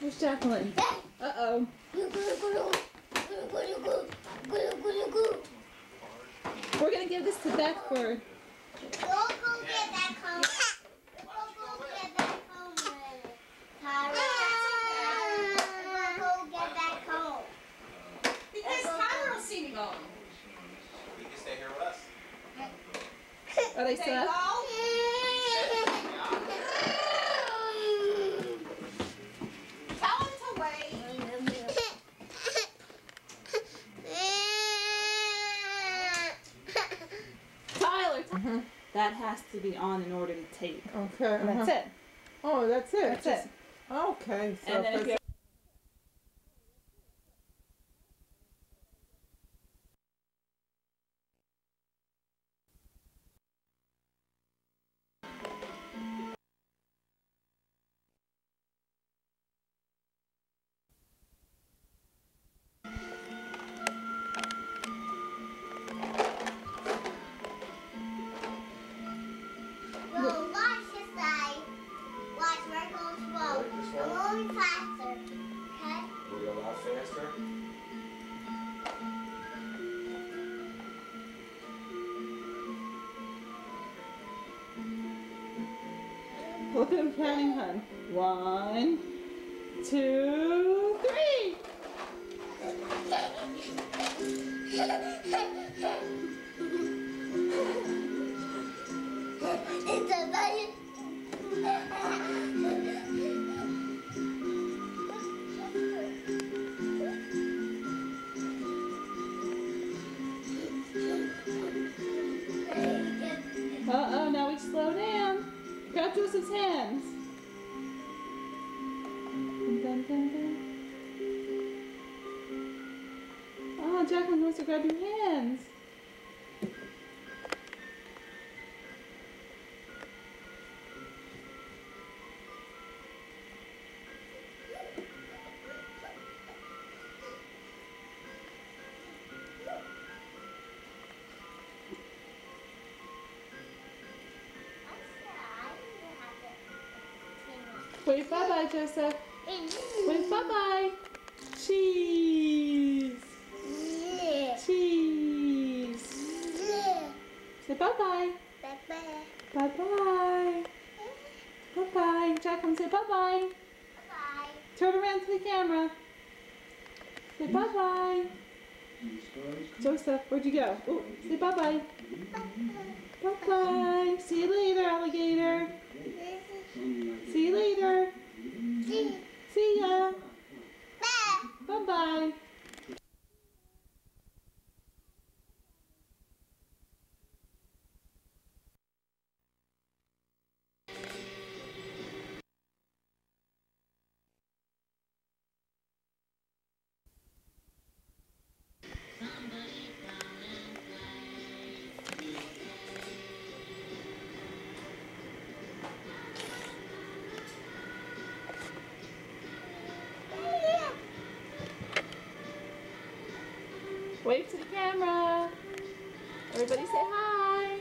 Where's Jacqueline? Uh-oh. We're gonna give this to Beth for... Go get back home. Go get back home, Tyler. Go get back home. Because Tyler will see me go. You can stay here with us. Are they still up? Tell him to wait. Tyler! That has to be on in order to tape. Okay. And that's it. Oh, that's it. That's it. Okay. So And then if you Well, watch this side. Watch where it goes slow. I'm moving faster. Okay? Will you go a lot faster? look at him counting, hun. 1, 2, 3. It's a bunny. Uh-oh, now we slow down. Grab Joseph's hands. Dun, dun, dun. Oh, Jacqueline wants to grab your hands. Wave bye-bye, Joseph. Wave bye-bye. Cheese. Cheese. Say bye-bye. Bye-bye. Bye-bye. Jacqueline, say bye-bye. Turn around to the camera. Say bye-bye. Joseph, where'd you go? Oh, say bye-bye. Bye-bye. See you later, alligator. See you later. See ya. Bye-bye. Wave to the camera. Everybody say hi.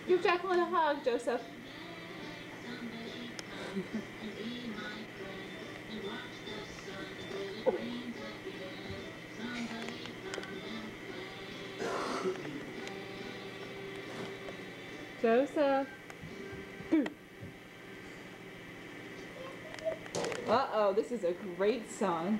Give Jacqueline a hug, Joseph. Joseph. Uh-oh, this is a great song.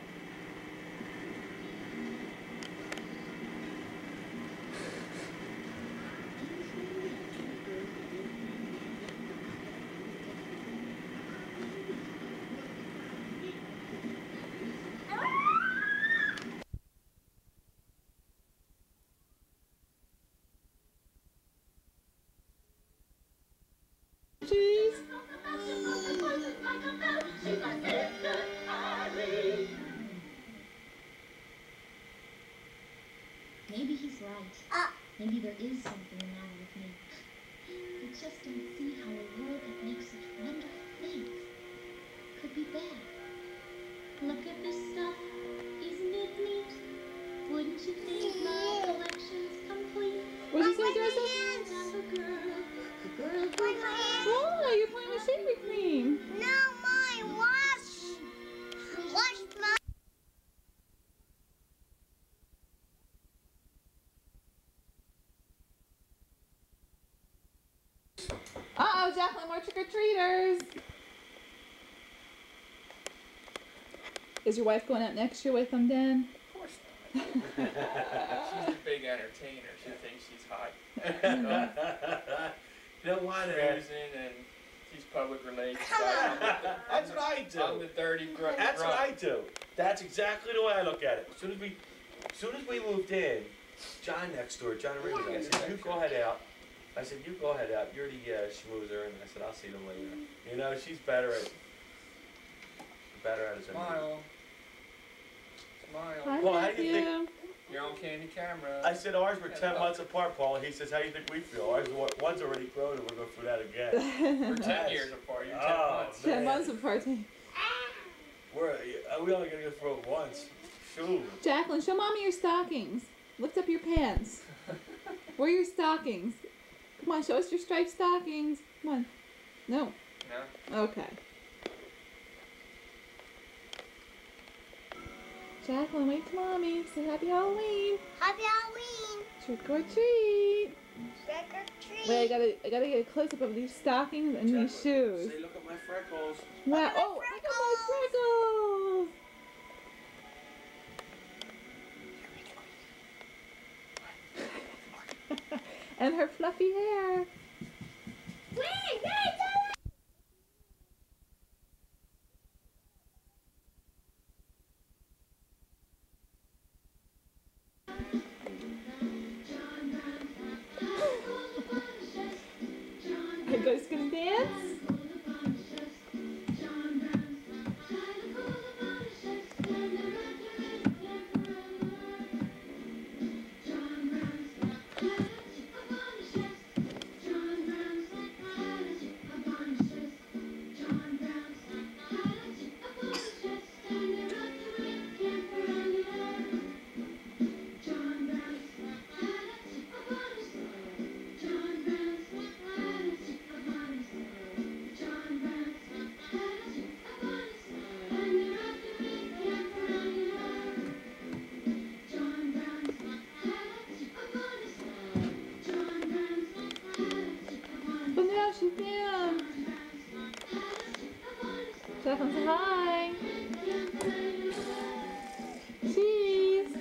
Cheese. Maybe he's right. Maybe there is something the matter with me. I just don't see how a world that makes such wonderful things could be bad. Look at this stuff. Isn't it neat? Wouldn't you think my collection's complete? What did you say, Joseph? I'm a girl who Oh, you're playing with shaving cream. No, mine. Wash. Wash my. Uh-oh, Jacqueline, more trick-or-treaters. Is your wife going out next year with them, Dan? Of course not. She's a big entertainer. She thinks she's hot. You know what? Cruising and she's public relations. That's what I do. I'm the dirty grunt. That's what I do. That's exactly the way I look at it. As soon as we moved in, John next door, John Ringo, I said, you go ahead out. I said, you go ahead out. You're the schmoozer. And I said, I'll see them later. You know, she's better at it. Smile. I Well, how love do you think? You're on candy camera. I said ours were 10 months apart, Paul. He says, how do you think we feel? Ours, one's already grown and we're going through that again. We're 10 Yes. years apart. You're 10 Oh, months. 10 months apart. We only going to go through it once. Shoot. Jacqueline, show Mommy your stockings. Lift up your pants. Where are your stockings? Come on, show us your striped stockings. Come on. No. No? Okay. Jacqueline, wait to Mommy. Say Happy Halloween. Happy Halloween. Trick or treat. Trick or treat. Wait, I gotta get a close up of these stockings and these shoes. Say, look at my freckles. Wow. Oh, look at my freckles. And her fluffy hair. Are you guys gonna dance? But now she's down. Jacqueline, say hi. Cheese.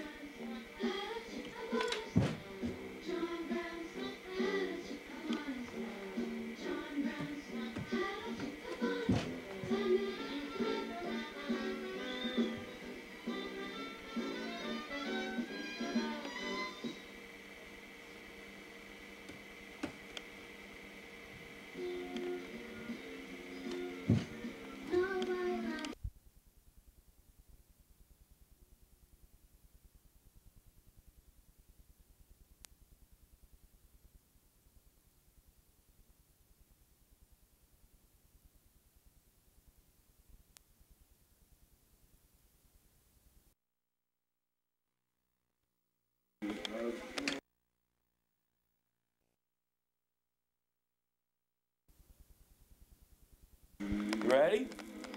You ready?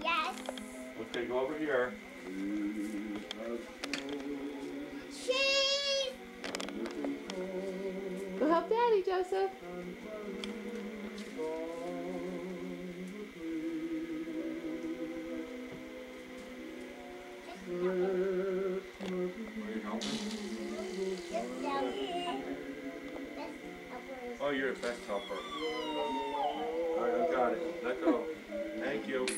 Yes. Okay, go over here. Cheese. Go help Daddy, Joseph. Just down here. That's upwards. Oh, you're the best helper. All right, I got it. Let go. Thank you. Cheese.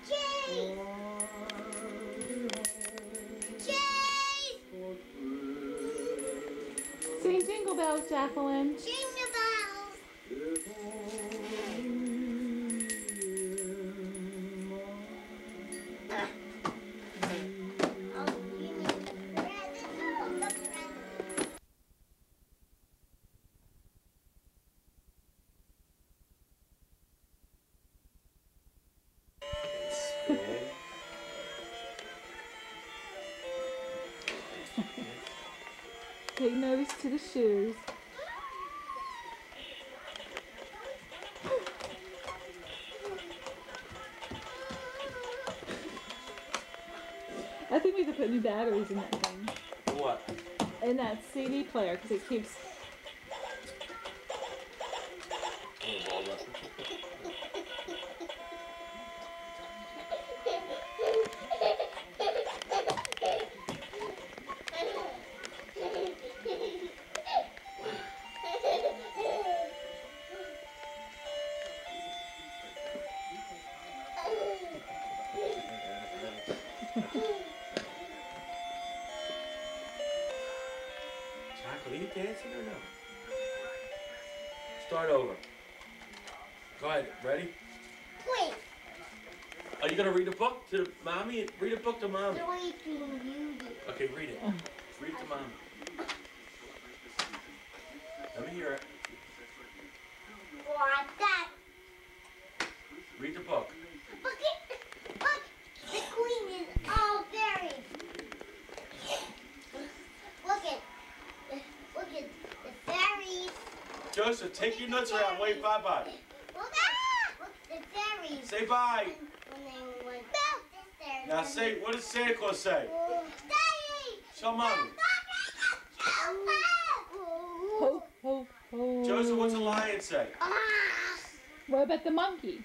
Cheese. Cheese. Sing Jingle Bells, Jacqueline. Jingle bells. Oh, you mean presents? Take notice to the shoes. I think we have to put new batteries in that thing. What? In that CD player, because it keeps. Are you dancing or no? Start over. Go ahead. Ready? Wait. Are you gonna read a book to mommy? Read a book to mommy. Sleeping Beauty. Okay, read it. Read it to mommy. Let me hear it. What that? Read the book. Look, the queen is all buried. Look at the fairies. Joseph, take your nuts around. Wait, bye-bye. Look, the fairies. Say bye. When they went there. Now say, what does Santa Claus say? Daddy! Show mommy. Ho, ho, ho. Joseph, what's a lion say? What about the monkey?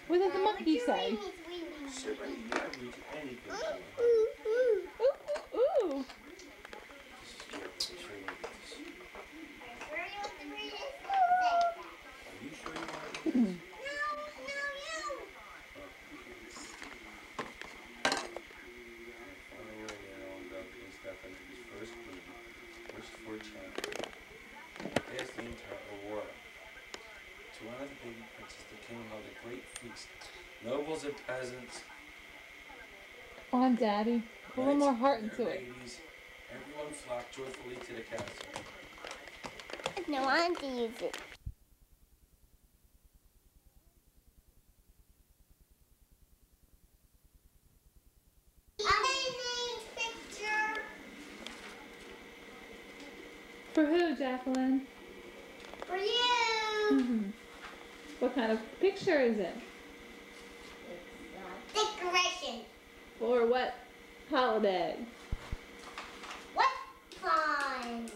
What did the monkey say? Shit, right here. I read anything. Ooh, ooh. Are you sure you want to do this? First four chapters. Past the entire Aurora. To honor the baby princess, the king held a great feast. Nobles and peasants, Come on, Daddy. Put a little more heart knights into and it. ladies, everyone flocked joyfully to the castle. No, I want to use it. Amazing picture. For who, Jacqueline? For you. What kind of picture is it? Decoration. For what holiday? What fun.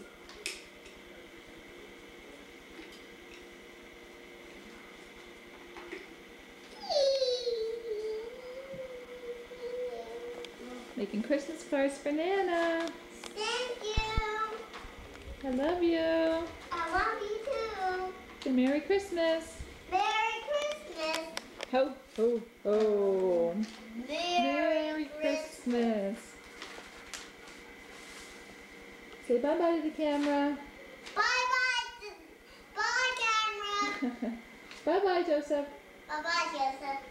Making Christmas cards for Nana. Thank you. I love you. I love you too. And Merry Christmas. Merry Christmas. Ho, ho, ho. Merry Christmas. Say bye-bye to the camera. Bye-bye. Bye, camera. Bye-bye, Joseph. Bye-bye, Joseph.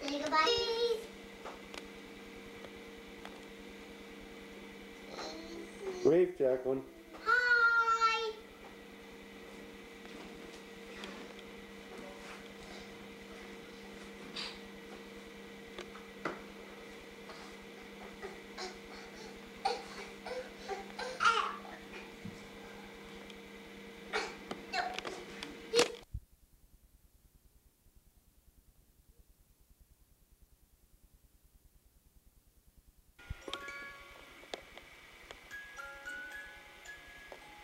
Say goodbye. Brave, Jacqueline. Hi.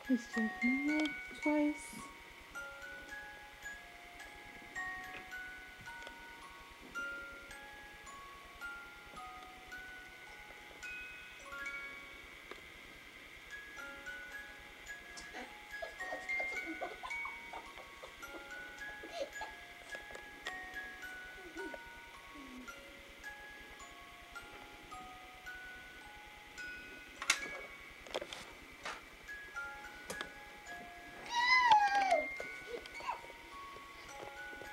He's checking it twice.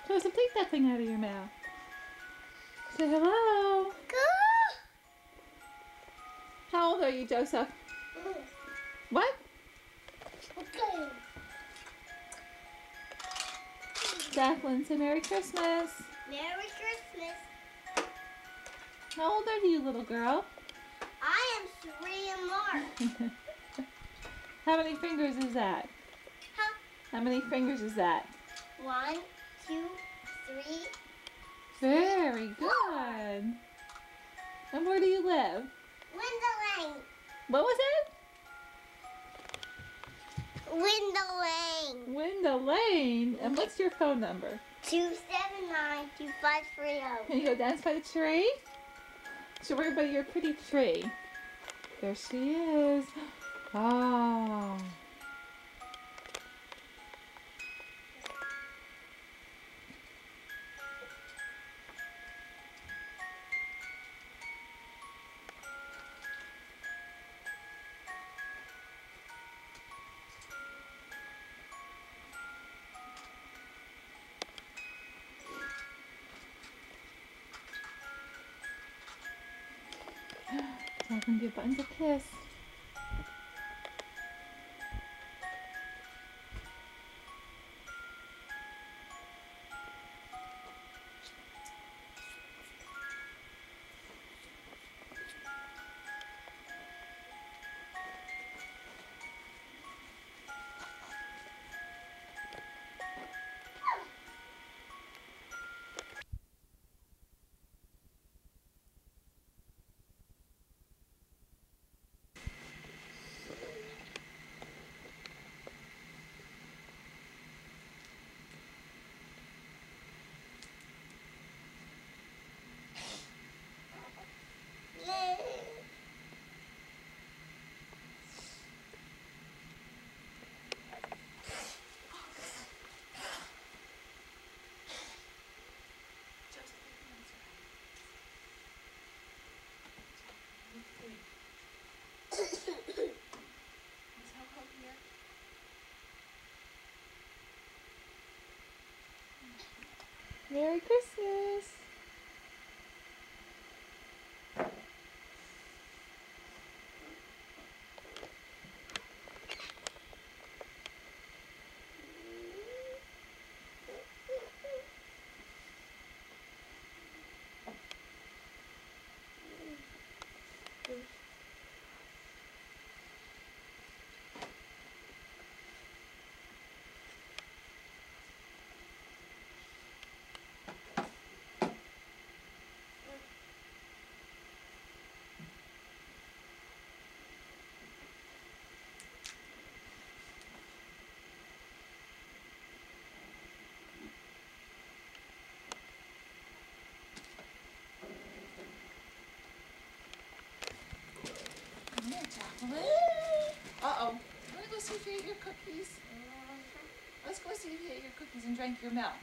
Joseph, take that thing out of your mouth. Say hello. How old are you, Joseph? What? Okay. Jacqueline, say Merry Christmas. Merry Christmas. How old are you, little girl? I am 3 in March. How many fingers is that? Huh? How many fingers is that? 1, 2, 3. Very good. And where do you live? Window Lane. What was it? Window Lane. Window Lane. And what's your phone number? 279-2530. Can you go dance by the tree? Show everybody your pretty tree. There she is. Oh. So I can give Buttons a kiss. Merry Christmas. Come here, Jacqueline. Uh-oh. Wanna go see if you ate your cookies? Let's go see if you ate your cookies and drank your milk.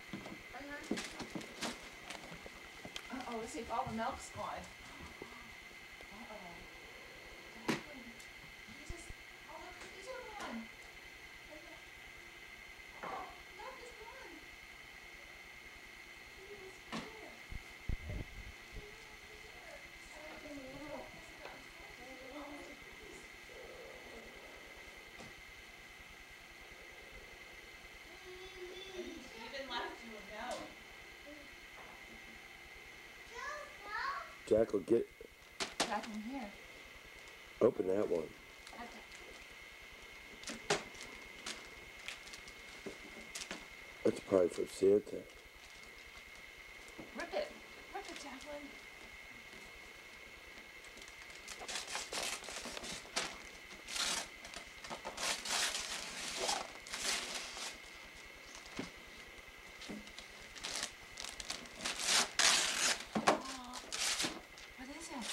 Uh-oh, let's see if all the milk's gone. Uh-oh. Jacqueline, Jesus, all the cookies are gone. Oh, milk is gone. Even left you a note. Jackal, get Jacqueline, here. open that one. That's probably for Santa. Rip it. Rip it, Jacqueline. What is it?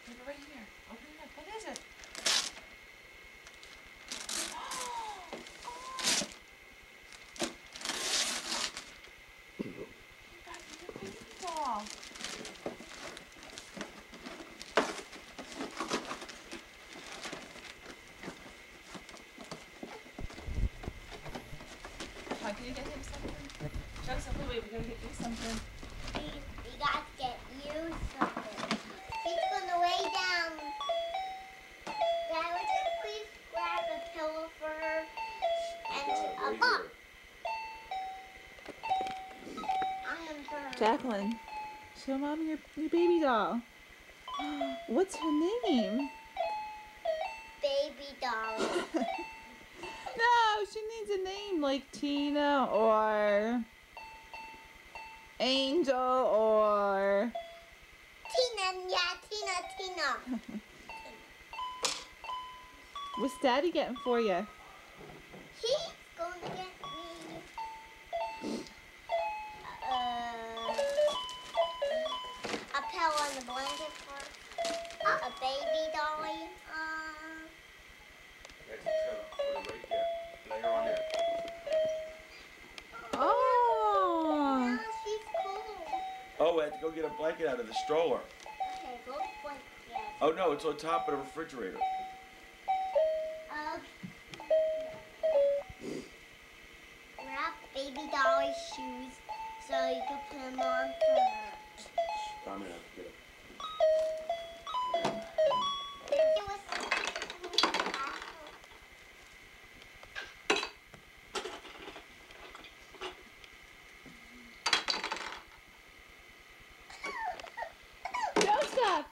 Put it right here. Open it up. What is it? You got your baby doll. Come on, can you get him something? Joseph, wait, we gotta get you something. We got to get you something. It's on the way down. Dad, would you please grab a pillow for her? And Jacqueline, show Mommy your baby doll. What's her name? Baby doll. No, she needs a name like Tina or Angel or... Tina, yeah, Tina. What's Daddy getting for you? He's going to get me a pillow and a blanket for a baby dolly. That's a pillow. Put it right there. Lay her on there. Oh. Yeah, she's cool. Oh, I have to go get a blanket out of the stroller. Okay, go blanket. Oh no, it's on top of the refrigerator. Wrap baby dolly shoes so you can put them on for her. I'm gonna have to get it.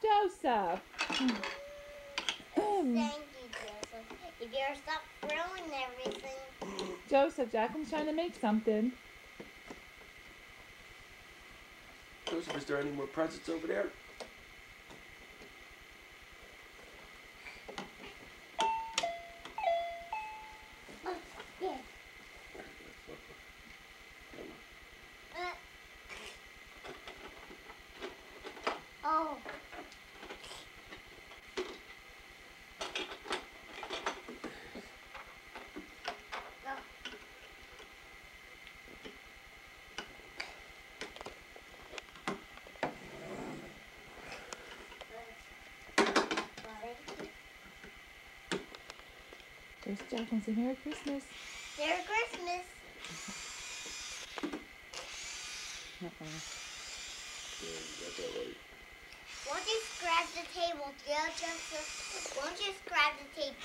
Joseph. Thank you, Joseph. If you're stop throwing everything. Joseph, Jacqueline's trying to make something. Joseph, is there any more presents over there? Yeah. Oh. There's Jacqueline saying Merry Christmas. Merry Christmas. Won't you scratch the table, Joseph? Won't you scratch the table?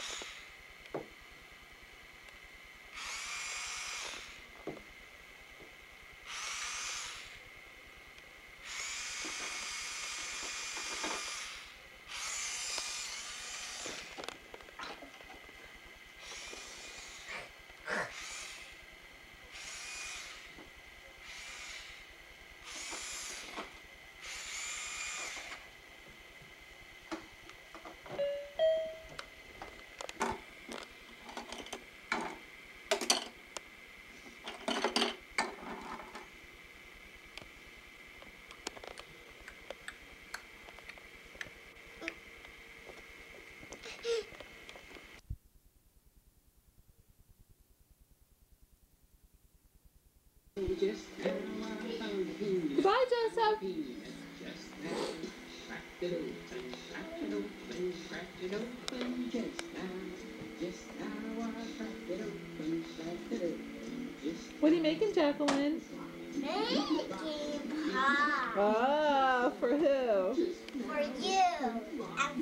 Goodbye, Joseph. What are you making, Jacqueline? Making pie. Oh, for who? For you. And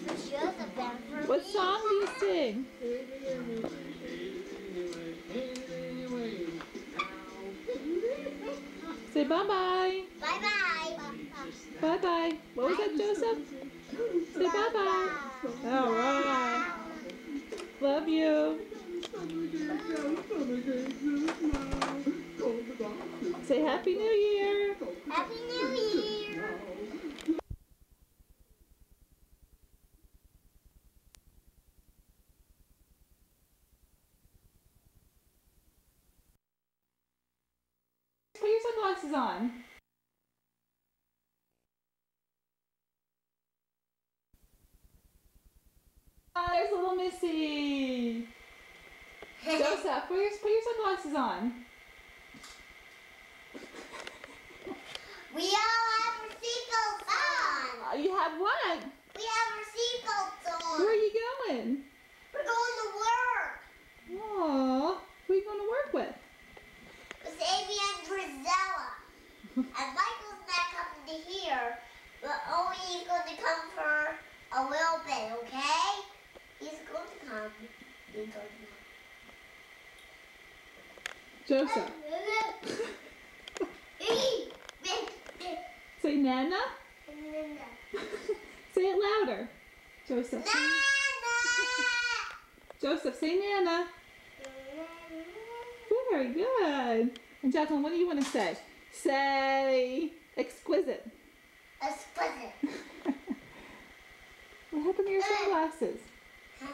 for Joseph and for What me. song do you sing? Say bye-bye. Bye-bye. Bye-bye. What was that, Joseph? Say bye-bye. All right. Love you. Say Happy New Year. Happy New Year. Put your sunglasses on. There's little Missy. Joseph, put your sunglasses on. We all have our seatbelts on. You have what? We have our seatbelts on. Where are you going? We're going to work. Aw, who are you going to work with? With Amy and Drizella. And Michael's not coming to here, but only he's going to come for a little bit, okay? He's going to come. He's going to come. Joseph. Nana? Nana. Say it louder. Joseph. Nana. Joseph, say Nana. Very good. And Jacqueline, what do you want to say? Say exquisite. Exquisite. What happened to your sunglasses? Huh?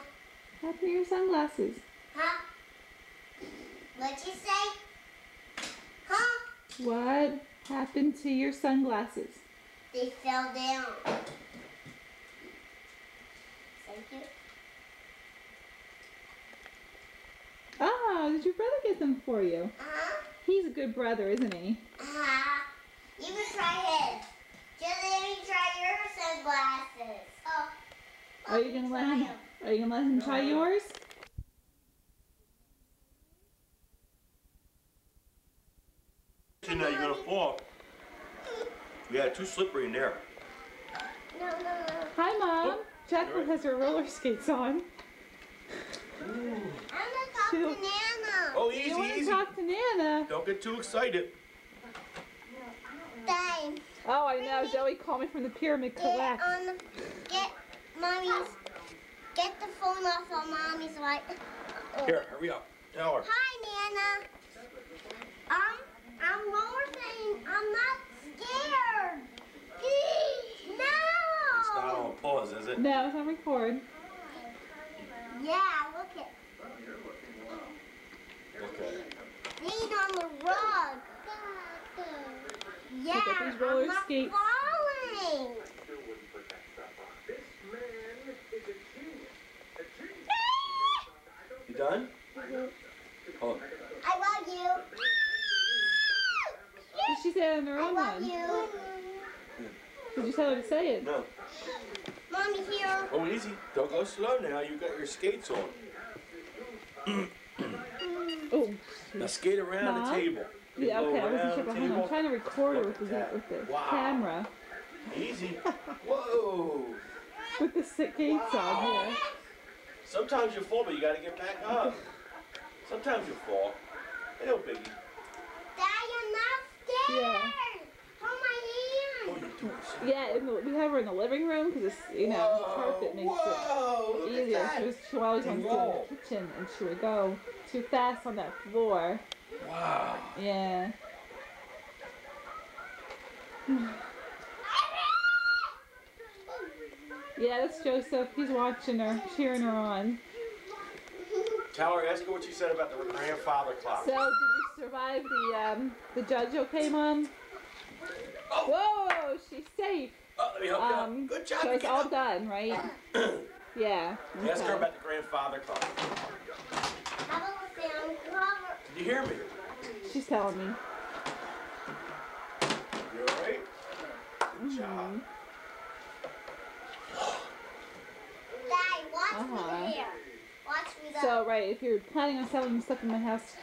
What happened to your sunglasses? Huh? What'd you say? Huh? What happened to your sunglasses? They fell down. Thank you. Oh, did your brother get them for you? He's a good brother, isn't he? You can try his. Just let me try your sunglasses. Oh. Are you gonna let him? Are you gonna let him try yours? Now you're gonna fall. Yeah, too slippery in there. No. Hi, Mom. Jacqueline has her roller skates on. I'm gonna talk to Nana. Oh, You want to easy. talk to Nana? Don't get too excited. Dad, Oh, I know. Zoe called me from the pyramid collect. get mommy's. Get the phone off of mommy's right. Here, hurry up. Tell her. Hi, Nana. I'm roller skating. I'm not scared. No. It's not on pause, is it? No, it's on record. Yeah, look at. Okay. Lean on the rug. Yeah, Look at these roller I'm not skates. falling. You done? Hold on. I love you. Did she say it on her I own love one? you. Did you tell her to say it? No. Mommy here. Oh, easy. Don't go slow now. You got your skates on. Oh. Now skate around Mom? the table. Yeah, Go okay. I wasn't around sure the about him. I'm table. trying to record her Look with at the that. Wow. camera. Easy. Whoa. With the skates on here. Sometimes you fall, but you gotta get back up. Sometimes you fall. Ain't no biggie. Dad, you're not scared. Yeah. Hold my hand. Yeah, we have her in the living room because it's, you know, the carpet makes Whoa, it look at easier. that. She always wants to go in the kitchen and she would go too fast on that floor. Wow. Yeah. Yeah, that's Joseph. He's watching her, cheering her on. Tell her, ask her what she said about the grandfather clock. So, did you survive the judge okay, Mom? Whoa, she's safe. Oh, let me help you out. Good job. So it's get all up. done, right? Yeah. Ask her Okay. about the grandfather clock. How about the sound cover? Did you hear me? She's telling me. You alright? Good job. Dad, watch me here. Watch me go. So, right, if you're planning on selling stuff in my house,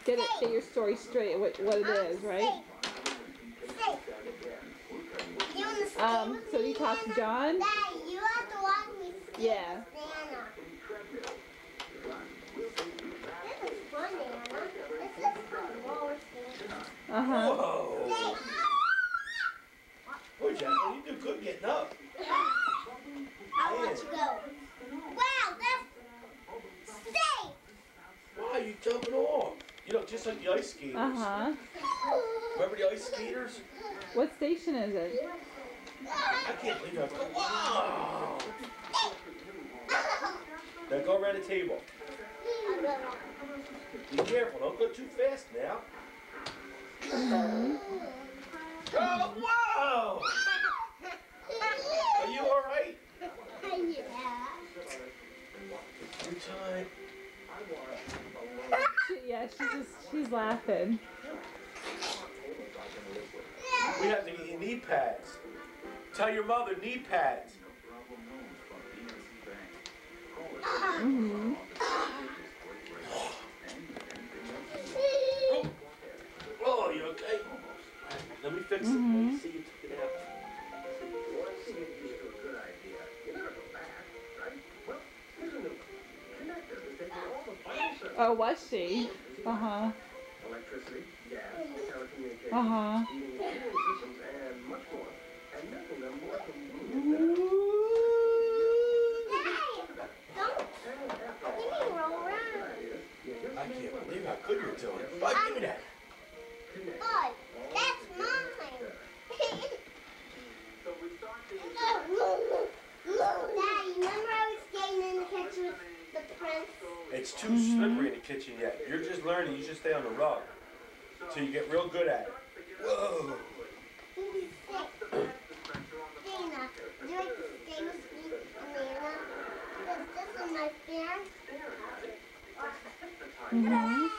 get your story straight, what it is, right? Safe. You wanna stay with So me, you talk to Nana? John? Dad, you have to watch me stay Yeah. with Nana. This is fun, Nana. This is fun. Roller skating. Uh-huh. Whoa. Stay. Boy, Jacqueline, you do good getting up. I'll let you go. Wow, that's safe. Why are you jumping off? You know, just like the ice skaters. Uh-huh. Remember the ice skaters? What station is it? I can't believe I have to go. Wow. Now go around the table. Be careful, don't go too fast now. Oh, whoa! Are you alright? Yeah. Good time. She's laughing. We have to get you knee pads. Tell your mother knee pads. Mm-hmm. Oh, you okay? Let me fix it. Let me see you took it out. Oh, was she? Uh-huh. I can't believe how good you're doing. Bud, give me that. Bud, that's mine. Daddy, remember I was skating in the kitchen with the prince? It's too slippery in the kitchen yet. You're just learning. You should stay on the rug till you get real good at it. Whoa. Dana, would you like to stay with me, Amanda? Because this is my fan. Mm-hmm.